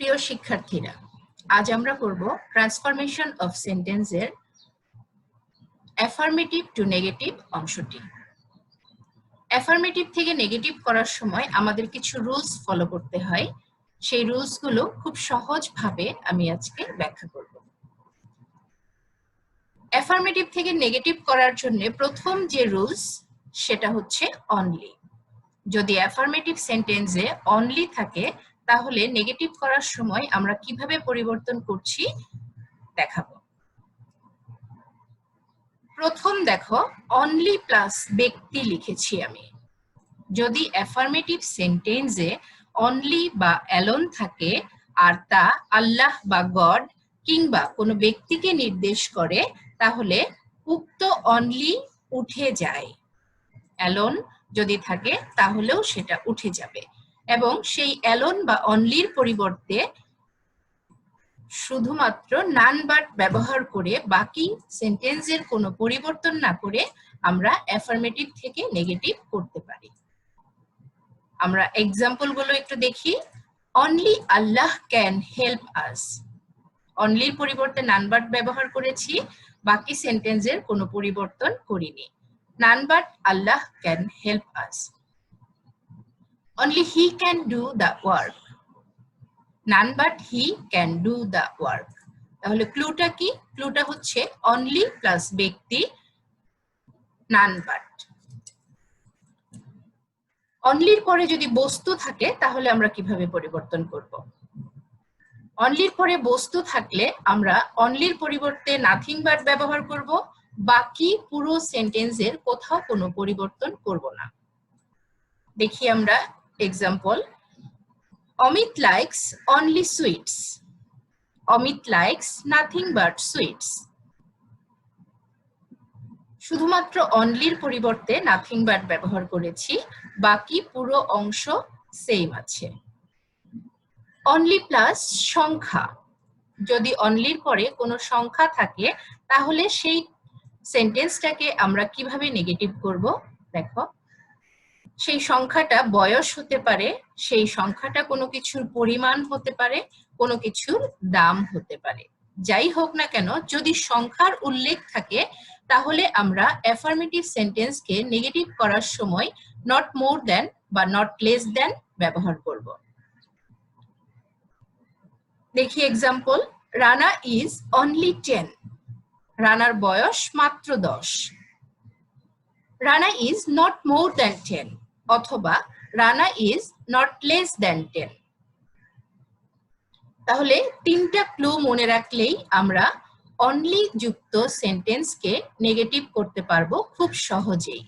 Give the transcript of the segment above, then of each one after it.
প্রিয় শিক্ষার্থীরা, আজ আমরা করব ট্রান্সফরমেশন অফ সেন্টেন্সের অ্যাফার্মেটিভ টু নেগেটিভ অংশটি। অ্যাফার্মেটিভ থেকে নেগেটিভ করার সময় আমাদের কিছু রুলস ফলো করতে হয়। সেই রুলসগুলো খুব সহজভাবে আমি আজকে ব্যাখ্যা করব। অ্যাফার্মেটিভ থেকে নেগেটিভ করার জন্য প্রথম যে রুলস সেটা হচ্ছে অনলি। যদি অ্যাফার্মেটিভ সেন্টেন্সে অনলি থাকে তাহলে নেগেটিভ করার সময় আমরা কিভাবে পরিবর্তন করছি দেখাবো। প্রথম দেখো, অনলি প্লাস ব্যক্তি লিখেছি আমি। যদি অ্যাফার্মেটিভ সেন্টেন্সে অনলি বা অ্যালোন থাকে আর তা আল্লাহ বা গড কিংবা কোনো ব্যক্তিকে নির্দেশ করে তাহলে উক্ত অনলি উঠে যায়। অ্যালোন যদি থাকে তাহলেও সেটা উঠে যাবে এবং সেই অ্যালোন বা অনলির পরিবর্তে শুধুমাত্র নান বাট ব্যবহার করে বাকি সেন্টেন্সের কোনো পরিবর্তন না করে আমরা অ্যাফার্মেটিভ থেকে নেগেটিভ করতে পারি। আমরা এক্সাম্পলগুলো একটু দেখি। Only Allah can help us. অনলির পরিবর্তে নান বাট ব্যবহার করেছি, বাকি সেন্টেন্সের কোনো পরিবর্তন করিনি। None but Allah can help us. Only He can do the work. None but He can do the work. তাহলে ক্লুটা কি? ক্লুটা হচ্ছে only প্লাস ব্যক্তি none but. অনলির পরে যদি বস্তু থাকে তাহলে আমরা কিভাবে পরিবর্তন করব? অনলির পরে বস্তু থাকলে আমরা অনলির পরিবর্তে নাথিং বাট ব্যবহার করব, বাকি পুরো সেন্টেন্সের কোথাও কোনো পরিবর্তন করব না। দেখি আমরা example. Amit likes only sweets. Amit likes nothing but sweets. শুধুমাত্র অনলির পরিবর্তে নাথিং বাট ব্যবহার করেছি, বাকি পুরো অংশ সেম আছে। অনলি প্লাস সংখ্যা। যদি অনলির পরে কোনো সংখ্যা থাকে তাহলে সেই সেন্টেন্সটাকে আমরা কিভাবে নেগেটিভ করব দেখো। সেই সংখ্যাটা বয়স হতে পারে, সেই সংখ্যাটা কোনো কিছুর পরিমাণ হতে পারে, কোনো কিছুর দাম হতে পারে। যাই হোক না কেন, যদি সংখ্যার উল্লেখ থাকে তাহলে আমরা অ্যাফার্মেটিভ সেন্টেন্সকে নেগেটিভ করার সময় নট মোর দ্যান বা নট লেস দ্যান ব্যবহার করব। দেখি এক্সাম্পল। Rana is only 10। রানার বয়স মাত্র 10। Rana is not more than 10 অথবা Rana is not less than 10। তাহলে তিনটা ক্লু মনে রাখলেই আমরা অনলি যুক্ত সেন্টেন্সকে নেগেটিভ করতে পারবো খুব সহজেই।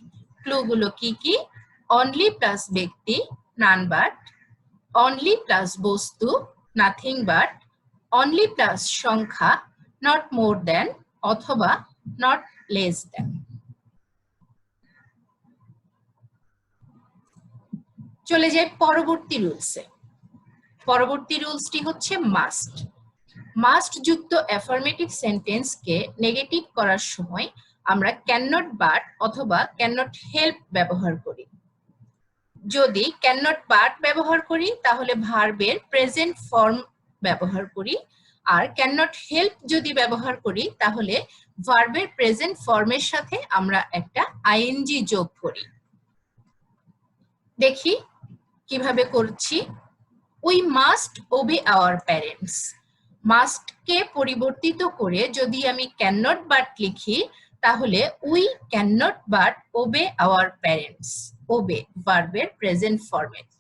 ক্লুগুলো কি কি? অনলি প্লাস ব্যক্তি নান বাট, অনলি প্লাস বস্তু নাথিং বাট, অনলি প্লাস সংখ্যা নট মোর দ্যান অথবা নট লেস দ্যান। চলে যাই পরবর্তী রুলসে। পরবর্তী রুলসটি হচ্ছে মাস্ট। মাস্ট যুক্ত অ্যাফার্মেটিভ সেন্টেন্সকে নেগেটিভ করার সময় আমরা ক্যান নট বাট অথবা ক্যান নট হেল্প ব্যবহার করি। যদি ক্যান নট বাট ব্যবহার করি তাহলে ভার্বের প্রেজেন্ট ফর্ম ব্যবহার করি, আর ক্যান নট হেল্প যদি ব্যবহার করি তাহলে ভার্বের প্রেজেন্ট ফর্মের সাথে আমরা একটা আইএনজি যোগ করি। দেখি কিভাবে করছি। We must obey our parents. মাস্টকে পরিবর্তিত করে যদি আমি ক্যান নট বাট লিখি তাহলে we can not but obey our parents. Obey ভার্বের প্রেজেন্ট ফরম্যাট।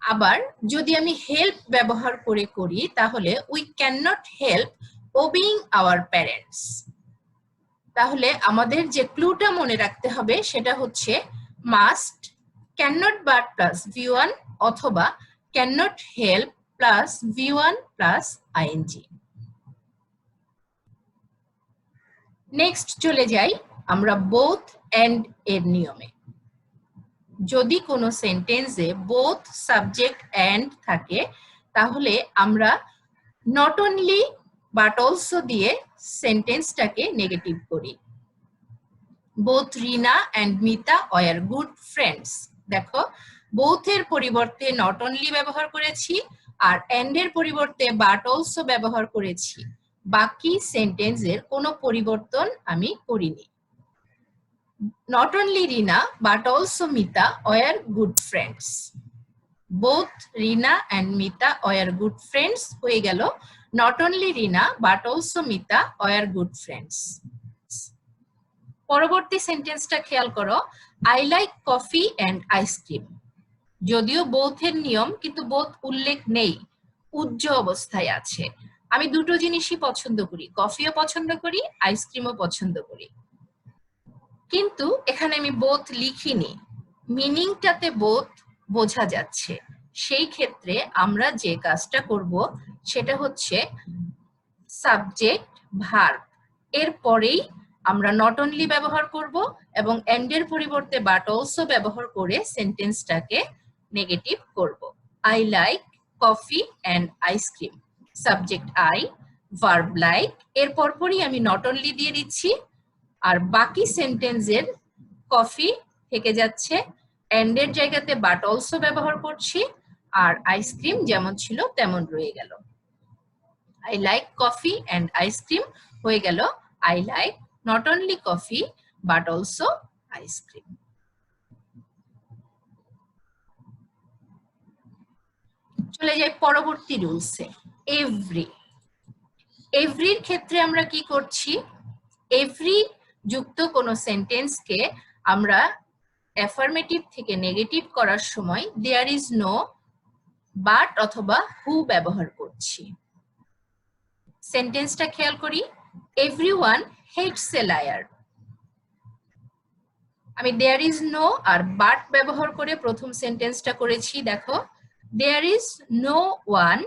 আবার যদি আমি হেল্প ব্যবহার করে করি তাহলে we can not help obeying our parents. তাহলে আমাদের যে ক্লুটা মনে রাখতে হবে সেটা হচ্ছে must can not but plus V1 অথবা can not help plus V1 plus ING. Next চলে যাই আমরা বোথ এন্ড এর নিয়মে। যদি কোনো সেন্টেন্সে বোথ সাবজেক্ট এন্ড থাকে তাহলে আমরা নট অনলি বাট অলসো দিয়ে সেন্টেন্সটাকে নেগেটিভ করি। Both Rina and Mita were good friends. দেখো, বোথ এর পরিবর্তে নট অনলি ব্যবহার করেছি, আর এন্ড এর পরিবর্তে বাট অলসো ব্যবহার করেছি, বাকি সেন্টেন্সের কোনো পরিবর্তন আমি করিনি। Not only Rina but also Mita were good friends. Both Rina and Mita were good friends হয়ে গেল not only Rina but also Mita were good friends. পরবর্তী সেন্টেন্সটা খেয়াল করো, I like coffee and ice cream. যদিও বোথের নিয়ম, কিন্তু বোথ উল্লেখ নেই, উজ্জ অবস্থায় আছে। আমি দুটো জিনিসই পছন্দ করি, কফিও পছন্দ করি, আইসক্রিমও পছন্দ করি। কিন্তু এখানে আমি বোথ লিখিনি, মিনিংটাতে বোথ বোঝা যাচ্ছে। সেই ক্ষেত্রে আমরা যে কাজটা করব সেটা হচ্ছে সাবজেক্ট ভার্ব এর পরেই আমরা নট অনলি ব্যবহার করব এবং এন্ড এর পরিবর্তে বাট অলসো ব্যবহার করে সেন্টেন্সটাকে নেগেটিভ করব। I like coffee and ice cream, subject I, verb like, এর পরপরই আমি নট অনলি দিয়ে দিচ্ছি, আর বাকি সেন্টেন্সের কফি থেকে যাচ্ছে, এন্ড এর জায়গাতে বাট অলসো ব্যবহার করছি, আর আইসক্রিম যেমন ছিল তেমন রয়ে গেল। I like coffee and ice cream হয়ে গেল I like not only coffee but also ice cream. চলে যাই পরবর্তী রুলসে, এভরি। এভরির ক্ষেত্রে আমরা কি করছি, এভরি যুক্ত কোনো সেন্টেন্সকে আমরা অ্যাফার্মেটিভ থেকে নেগেটিভ করার সময় দেয়ার ইজ নো বাট অথবা হু ব্যবহার করছি। সেন্টেন্সটা খেয়াল করি, এভরিওয়ান হেটস এ লায়ার। আমি দেয়ার ইজ নো আর বাট ব্যবহার করে প্রথম সেন্টেন্সটা করেছি। দেখো, there is no one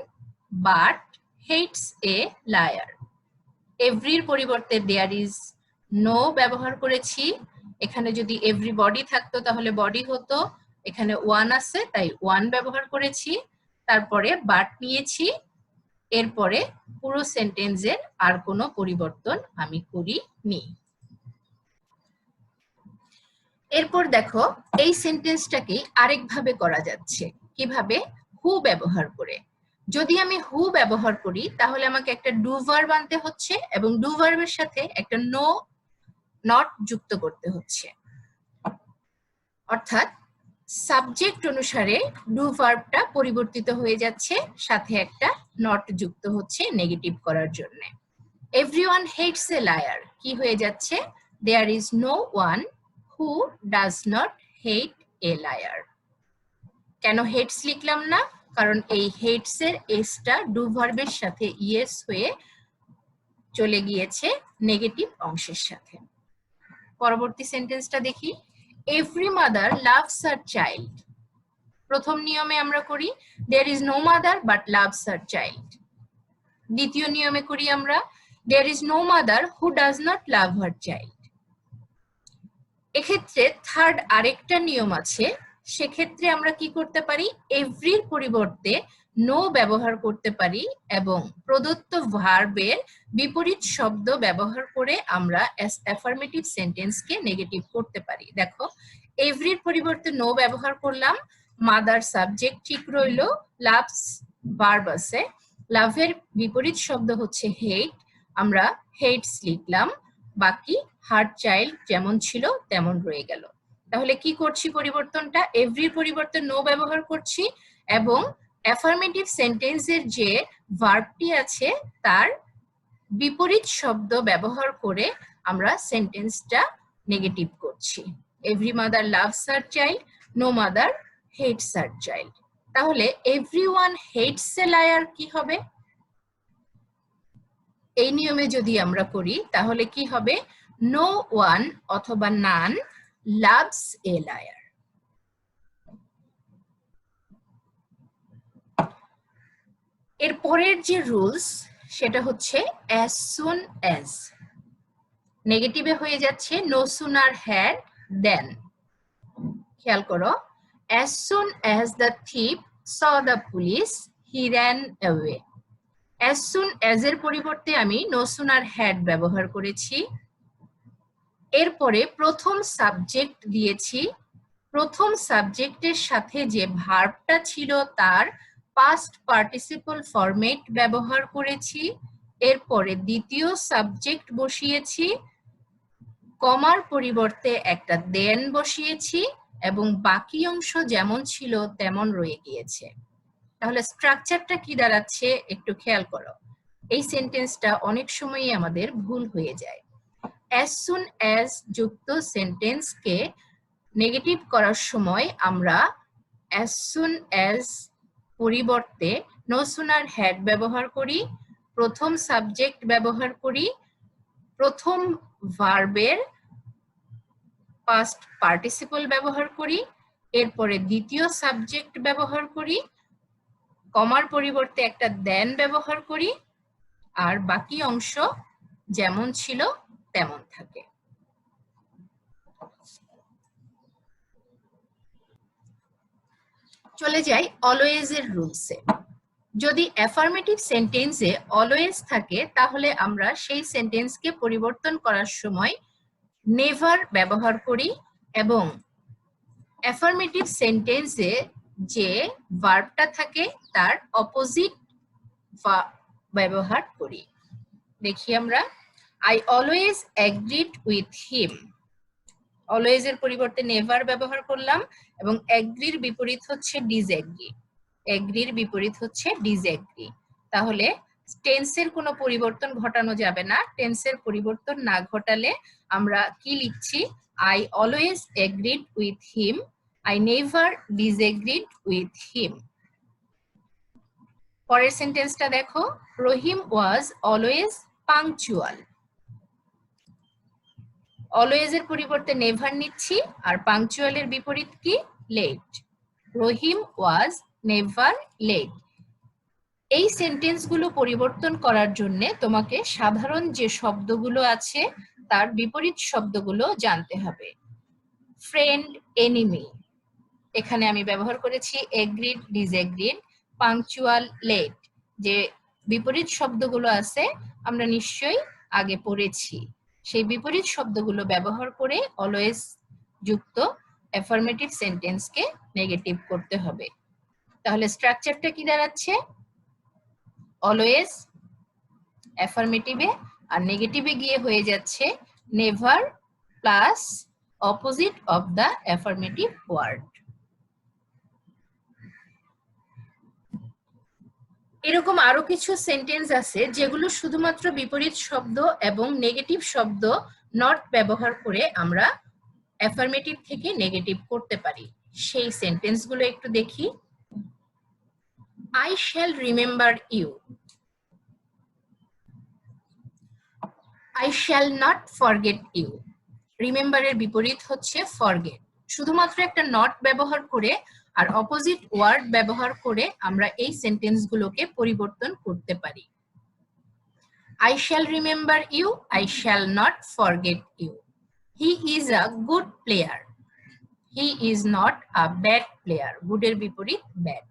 but hates a liar. এভরির পরিবর্তে দেয়ার ইজ নো ব্যবহার করেছি। এখানে যদি এভরিবডি থাকতো তাহলে বডি হতো, এখানে ওয়ান আছে তাই ওয়ান ব্যবহার করেছি, তারপরে বাট নিয়েছি, এরপরে পুরো সেন্টেন্সের আর কোনো পরিবর্তন আমি করিনি। এরপর দেখো, এই সেন্টেন্সটাকে আরেকভাবে করা যাচ্ছে। কিভাবে? হু ব্যবহার করে। যদি আমি হু ব্যবহার করি তাহলে আমাকে একটা ডু ভার্ব আনতে হচ্ছে এবং ডু ভার্বের সাথে একটা নো নট যুক্ত করতে হচ্ছে, অর্থাৎ সাবজেক্ট অনুসারে ডু ভার্বটা পরিবর্তিত হয়ে যাচ্ছে, সাথে একটা নট যুক্ত হচ্ছে নেগেটিভ করার জন্য। এভরিওয়ান হেটস এ লায়ার কি হয়ে যাচ্ছে, there is no one who does not hate a liar. কেন হেটস লিখলাম না? কারণ এই হেটস এর এসটা ডু ভার্বের সাথে ইয়েস হয়ে চলে গিয়েছে নেগেটিভ অংশের সাথে। পরবর্তী সেন্টেন্সটা দেখি, every mother loves her child. প্রথম নিয়মে আমরা করি there is no mother but loves her child. দ্বিতীয় নিয়মে করি আমরা there is no mother who does not love her child. এক্ষেত্রে থার্ড আরেকটা নিয়ম আছে, সেক্ষেত্রে আমরা কি করতে পারি, এভরির পরিবর্তে নো ব্যবহার করতে পারি এবং প্রদত্ত ভার্বের বিপরীত শব্দ ব্যবহার করে আমরা অ্যাফার্মেটিভ সেন্টেন্সকে নেগেটিভ করতে পারি। দেখো, এভরির পরিবর্তে নো ব্যবহার করলাম, মাদার সাবজেক্ট ঠিক রইল, লাভস ভার্ব আছে, লাভের বিপরীত শব্দ হচ্ছে হেট, আমরা হেটস লিখলাম, বাকি হার চাইল্ড যেমন ছিল তেমন রয়ে গেল। তাহলে কি করছি পরিবর্তনটা, এভরির পরিবর্তে নো ব্যবহার করছি এবং অ্যাফার্মেটিভ সেন্টেন্সের যে ভার্বটি আছে তার বিপরীত শব্দ ব্যবহার করে আমরা সেন্টেন্সটা নেগেটিভ করছি। Every mother loves her child, no mother hates her child. তাহলে এভরিওয়ান হেটস এ লায়ার কি হবে, এই নিয়মে যদি আমরা করি তাহলে কি হবে, নো ওয়ান অথবা নান লাভস এ লায়ার। এর পরের যে রুলস সেটা হচ্ছে as soon as, নেগেটিভে হয়ে যাচ্ছে no sooner had than। খেয়াল করো, as soon as the thief saw the police he ran away। as soon as এর পরিবর্তে আমি no sooner had ব্যবহার করেছি, এরপরে প্রথম সাবজেক্ট দিয়েছি, প্রথম সাবজেক্টের সাথে যে ভার্বটা ছিল তার পাস্ট পার্টিসিপল ফরম্যাট ব্যবহার করেছি, এরপরে দ্বিতীয় সাবজেক্ট বসিয়েছি, কমার পরিবর্তে একটা দেন বসিয়েছি এবং বাকি অংশ যেমন ছিল তেমন রয়ে গিয়েছে। তাহলে স্ট্রাকচারটা কি দাঁড়াচ্ছে একটু খেয়াল করো। এই সেন্টেন্সটা অনেক সময়ই আমাদের ভুল হয়ে যায়। as soon as যুক্ত সেন্টেন্সকে নেগেটিভ করার সময় আমরা as soon as পরিবর্তে no sooner had ব্যবহার করি, প্রথম সাবজেক্ট ব্যবহার করি, প্রথম ভার্বের পাস্ট পার্টিসিপল ব্যবহার করি, এরপরে দ্বিতীয় সাবজেক্ট ব্যবহার করি, কমার পরিবর্তে একটা দেন ব্যবহার করি, আর বাকি অংশ যেমন ছিল তেমন থাকে। চলে যাই অলওয়েজ এর রুলসে। যদি অ্যাফার্মেটিভ সেন্টেন্সে অলওয়েজ থাকে তাহলে আমরা সেই সেন্টেন্সকে পরিবর্তন করার সময় নেভার ব্যবহার করি এবং অ্যাফার্মেটিভ সেন্টেন্সে যে ভার্বটা থাকে তার অপোজিট ব্যবহার করি। দেখি আমরা, I always agreed with him. Always এর পরিবর্তে নেভার ব্যবহার করলাম এবং এগ্রির বিপরীত হচ্ছে ডিসএগ্রি। এগ্রির বিপরীত হচ্ছে ডিসএগ্রি। তাহলে টেন্সের কোনো পরিবর্তন ঘটানো যাবে না। টেন্সের পরিবর্তন না ঘটালে আমরা কি লিখছি? I always agreed with him, I never disagreed with him. পরের সেন্টেন্সটা দেখো, Rahim was always punctual. Always এর পরিবর্তে নেভার নিচ্ছি আর পাংচুয়ালের বিপরীত কি? Late. Rahim was never late. এই সেন্টেন্সগুলো পরিবর্তন করার জন্য তোমাকে সাধারণ যে শব্দগুলো আছে তার বিপরীত শব্দগুলো জানতে হবে। ফ্রেন্ড, এনিমি, এখানে আমি ব্যবহার করেছি এগ্রিড, ডিসএগ্রিড, পাংচুয়াল, লেট। যে বিপরীত শব্দগুলো আছে আমরা নিশ্চয়ই আগে পড়েছি। সেই বিপরীত শব্দগুলো ব্যবহার করে অলওয়েজ যুক্ত অ্যাফার্মেটিভ সেন্টেন্সকে নেগেটিভ করতে হবে। তাহলে স্ট্রাকচারটা কি দাঁড়াচ্ছে? অলওয়েজ অ্যাফার্মেটিভে আর নেগেটিভে গিয়ে হয়ে যাচ্ছে never plus opposite of the affirmative word. এরকম আরো কিছু সেন্টেন্স আছে যেগুলো শুধুমাত্র বিপরীত শব্দ এবং নেগেটিভ শব্দ নট ব্যবহার করে আমরা অ্যাফার্মেটিভ থেকে নেগেটিভ করতে পারি। সেই সেন্টেন্সগুলো একটু দেখি। I shall remember you. I shall not forget you. Remember এর বিপরীত হচ্ছে ফরগেট। শুধুমাত্র একটা নট ব্যবহার করে আর অপোজিট ওয়ার্ড ব্যবহার করে আমরা এই সেন্টেন্সগুলোকে পরিবর্তন করতে পারি। I shall remember you, I shall not forget you. He is a good player. He is not a bad player. Good এর বিপরীত bad.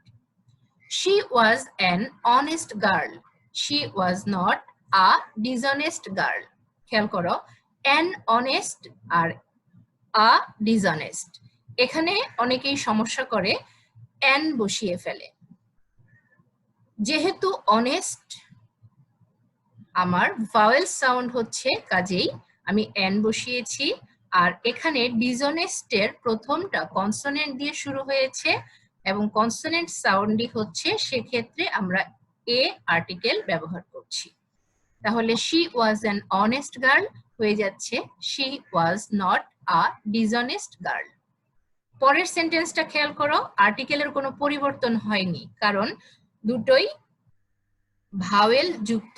She was an honest girl. She was not a dishonest girl. খেয়াল করো, an honest R a dishonest। এখানে অনেকেই সমস্যা করে an বসিয়ে ফেলে। যেহেতু honest আমার ভাওয়েল সাউন্ড হচ্ছে, কাজেই আমি an বসিয়েছি। আর এখানে dishonest এর প্রথমটা কনসোনেন্ট দিয়ে শুরু হয়েছে এবং কনসোনেন্ট সাউন্ডই হচ্ছে, সেক্ষেত্রে আমরা এ আর্টিকেল ব্যবহার করছি। তাহলে she was an honest girl হয়ে যাচ্ছে she was not a dishonest girl। পরের সেন্টেন্সটা খেয়াল করো, আর্টিকেলের কোনো পরিবর্তন হয়নি কারণ দুটোই ভাওয়েল যুক্ত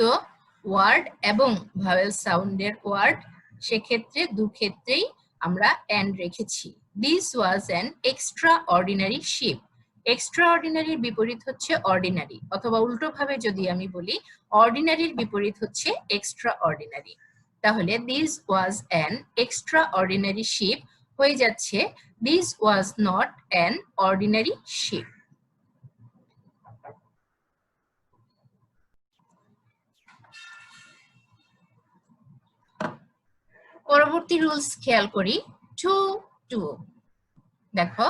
ওয়ার্ড এবং ভাওয়েল সাউন্ডের ওয়ার্ড, সেক্ষেত্রে দুক্ষেত্রেই আমরা and রেখেছি। This was an extraordinary ship. এক্সট্রাঅর্ডিনারির বিপরীত হচ্ছে অর্ডিনারি, অথবা উল্টো ভাবে যদি আমি বলি অর্ডিনারির বিপরীত হচ্ছে এক্সট্রাঅর্ডিনারি। তাহলে this was an extraordinary ship হয়ে যাচ্ছে this was not an ordinary ship। পরবর্তী রুলস খেয়াল করি, টু টু। দেখো,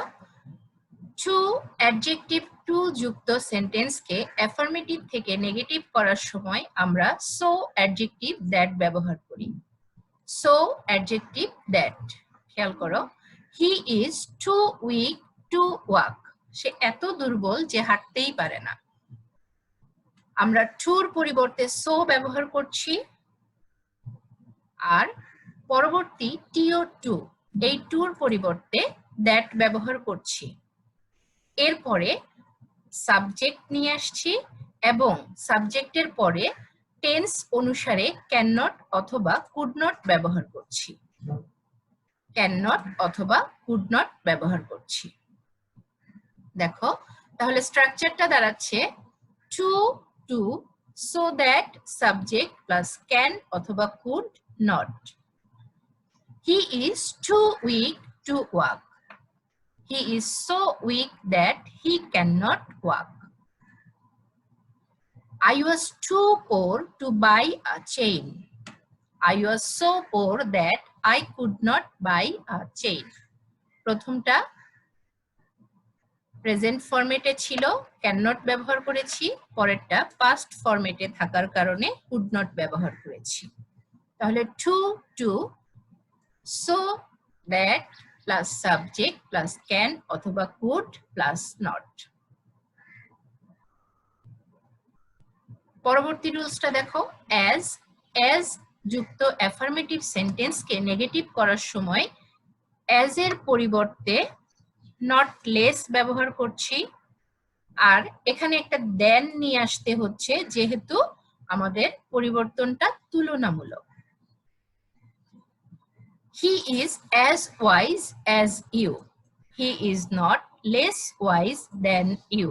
টু অ্যাডজেক্টিভ টু যুক্ত সেন্টেন্সকে অ্যাফার্মেটিভ থেকে নেগেটিভ করার সময় আমরা সো অ্যাডজেক্টিভ দ্যাট ব্যবহার করি। সো অ্যাডজেক্টিভ দ্যাট, খেয়াল করো, he is too weak to walk, সে এত দুর্বল যে হাঁটতেই পারে না। আমরা টুর পরিবর্তে সো ব্যবহার করছি, আর পরবর্তী টিও টু, এই টুর পরিবর্তে দ্যাট ব্যবহার করছি। এরপরে সাবজেক্ট নিয়ে আসছি এবং সাবজেক্টের পরে টেন্স অনুসারে ক্যান নট অথবা কুড নট ব্যবহার করছি। ক্যান নট অথবা কুড নট ব্যবহার করছি। দেখো, তাহলে স্ট্রাকচারটা দাঁড়াচ্ছে too to so that subject plus can অথবা could not. He is too weak to walk, he is so weak that he cannot walk. I was too poor to buy a chain. I was so poor that I could not buy a chain. প্রথমটা present ফরম্যাটে ছিল, ক্যাননট ব্যবহার করেছি, পরেরটা past ফরম্যাটে থাকার কারণে could not ব্যবহার করেছি। তাহলে too to so that plus subject plus can অথবা কুড প্লাস নট। পরবর্তী রুলসটা দেখো, অ্যাজ অ্যাজ যুক্ত অ্যাফার্মেটিভ সেন্টেন্সকে নেগেটিভ করার সময় অ্যাজ এর পরিবর্তে নট লেস ব্যবহার করছি, আর এখানে একটা দেন নিয়ে আসতে হচ্ছে যেহেতু আমাদের পরিবর্তনটা তুলনামূলক। He is as wise as you. He is not less wise than you.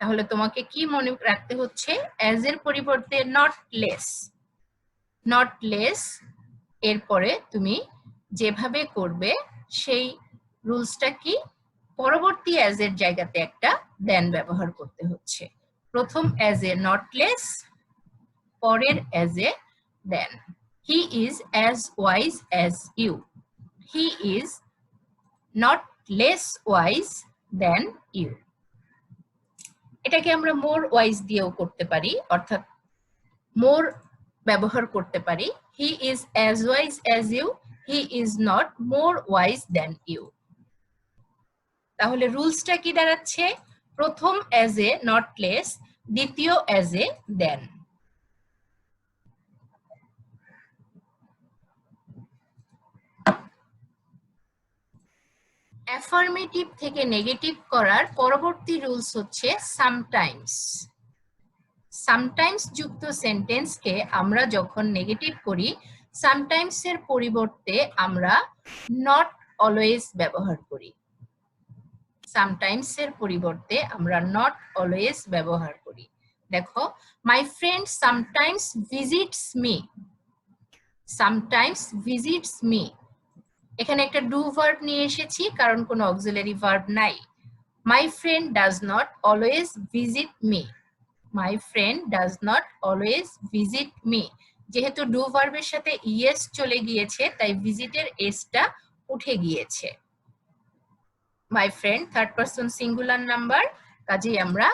তাহলে তোমাকে কি মনে রাখতে হচ্ছে, as এর পরিবর্তে not less। not less এরপরে তুমি যেভাবে করবে সেই রুলসটা কি, পরবর্তী as এর জায়গাতে একটা then ব্যবহার করতে হচ্ছে। প্রথম as এ not less, পরের as A then। He is as wise as you. He is not less wise than you. এটাকে আমরা more wise দিয়েও করতে পারি, অর্থাৎ more ব্যবহার করতে পারি। He is as wise as you. He is not more wise than you. তাহলে রুলসটা কি দাঁড়াচ্ছে, প্রথম as a not less, দ্বিতীয় as a then। অ্যাফার্মেটিভ থেকে নেগেটিভ করার পরবর্তী রুলস হচ্ছে সামটাইমস। সামটাইমস যুক্ত সেন্টেন্সকে আমরা যখন নেগেটিভ করি, সামটাইমস এর পরিবর্তে আমরা নট অলওয়েজ ব্যবহার করি। সামটাইমস এর পরিবর্তে আমরা নট অলওয়েজ ব্যবহার করি। দেখো, my friend sometimes visits me. Sometimes visits me, এখানে একটা ডু ভার্ব নিয়ে এসেছি কারণ কোনো অক্সিলারি ভার্ব নাই। My friend does not always visit me. My friend does not always visit me, যেহেতু ডু ভার্বের সাথে ইএস চলে গিয়েছে তাই ভিজিটের এসটা উঠে গিয়েছে। My friend third person singular number, কাজেই আমরা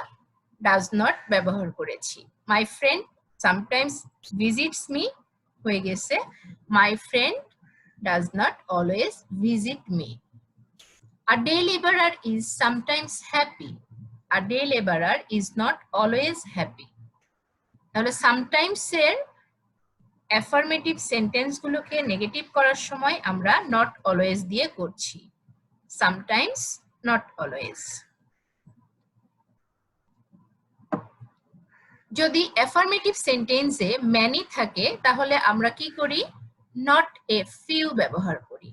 ডাজ নট ব্যবহার করেছি। My friend sometimes visits me হয়ে গেছে my friend does not always visit me. A day laborer is sometimes happy. A day laborer is not always happy. তাহলে sometimes এর affirmative sentence গুলোকে negative করার সময় আমরা not always দিয়ে করছি। sometimes, not always. যদি অ্যাফার্মেটিভ সেন্টেন্সে many থাকে তাহলে আমরা কি করি, not a few ব্যবহার করি।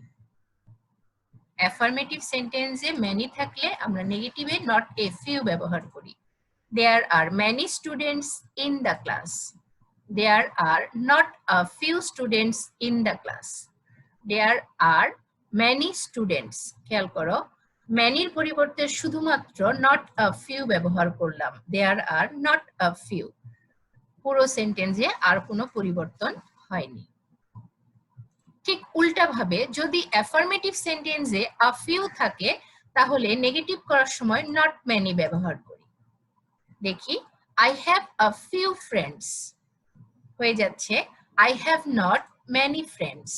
অ্যাফার্মেটিভ সেন্টেন্সে many থাকলে আমরা নেগেটিভে not a few ব্যবহার করি। There are many students in the class. There are not a few students in the class. There are many students. খেয়াল করো, many-র পরিবর্তে শুধুমাত্র not a few ব্যবহার করলাম। There are not a few. পুরো সেন্টেন্সে আর কোনো পরিবর্তন হয়নি। ঠিক উল্টা ভাবে যদি অ্যাফার্মেটিভ সেন্টেন্সে a few থাকে তাহলে নেগেটিভ করার সময় নট মেনি ব্যবহার করি। দেখি, I have a few friends হয়ে যাচ্ছে I have not many friends.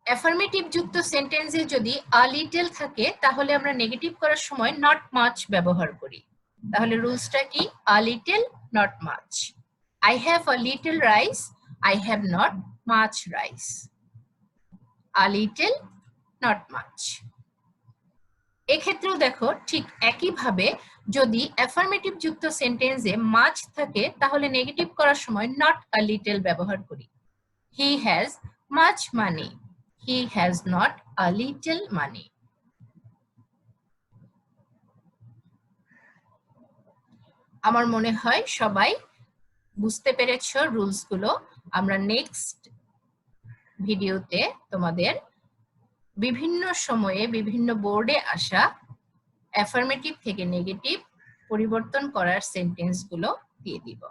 Affirmative যুক্ত সেন্টেন্সে যদি আ লিটল থাকে তাহলে আমরা নেগেটিভ করার সময় নট মাচ ব্যবহার করি। তাহলে রুলসটা কি? A little, not much. I have a little rice, I have not much rice. A little, not much. এক্ষেত্রেও দেখো ঠিক একইভাবে যদি অ্যাফার্মেটিভ যুক্ত সেন্টেন্সে মাচ থাকে তাহলে নেগেটিভ করার সময় নট আ লিটল ব্যবহার করি। He has much money, he has not a little money. আমার মনে হয় সবাই বুঝতে পেরেছো রুলস গুলো। আমরা নেক্সট ভিডিওতে তোমাদের বিভিন্ন সময়ে বিভিন্ন বোর্ডে আসা অ্যাফার্মেটিভ থেকে নেগেটিভ পরিবর্তন করার সেন্টেন্স গুলো দিয়ে দিব।